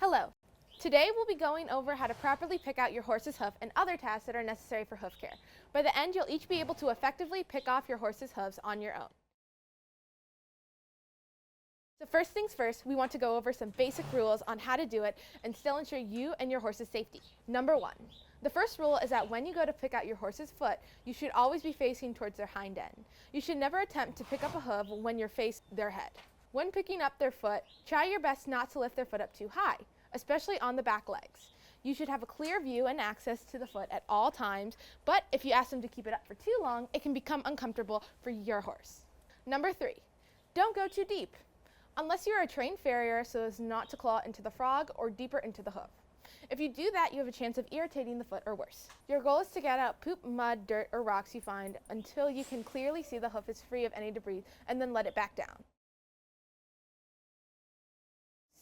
Hello! Today we'll be going over how to properly pick out your horse's hoof and other tasks that are necessary for hoof care. By the end, you'll each be able to effectively pick off your horse's hooves on your own. So first things first, we want to go over some basic rules on how to do it and still ensure you and your horse's safety. Number 1. The first rule is that when you go to pick out your horse's foot, you should always be facing towards their hind end. You should never attempt to pick up a hoof when you're facing their head. When picking up their foot, try your best not to lift their foot up too high, especially on the back legs. You should have a clear view and access to the foot at all times, but if you ask them to keep it up for too long, it can become uncomfortable for your horse. Number 3, don't go too deep, unless you're a trained farrier so as not to claw into the frog or deeper into the hoof. If you do that, you have a chance of irritating the foot or worse. Your goal is to get out poop, mud, dirt, or rocks you find until you can clearly see the hoof is free of any debris and then let it back down.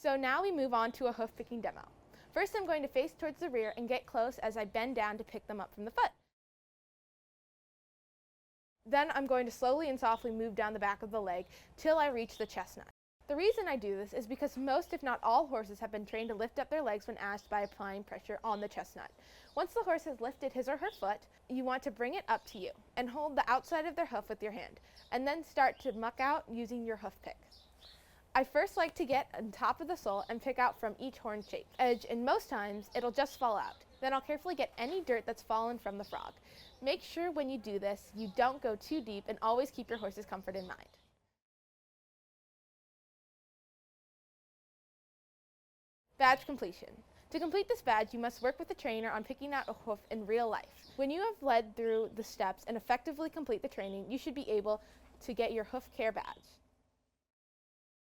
So now we move on to a hoof picking demo. First, I'm going to face towards the rear and get close as I bend down to pick them up from the foot. Then I'm going to slowly and softly move down the back of the leg till I reach the chestnut. The reason I do this is because most, if not all, horses have been trained to lift up their legs when asked by applying pressure on the chestnut. Once the horse has lifted his or her foot, you want to bring it up to you and hold the outside of their hoof with your hand, and then start to muck out using your hoof pick. I first like to get on top of the sole and pick out from each horn shape edge, and most times it'll just fall out. Then I'll carefully get any dirt that's fallen from the frog. Make sure when you do this, you don't go too deep and always keep your horse's comfort in mind. Badge completion. To complete this badge, you must work with the trainer on picking out a hoof in real life. When you have led through the steps and effectively complete the training, you should be able to get your hoof care badge.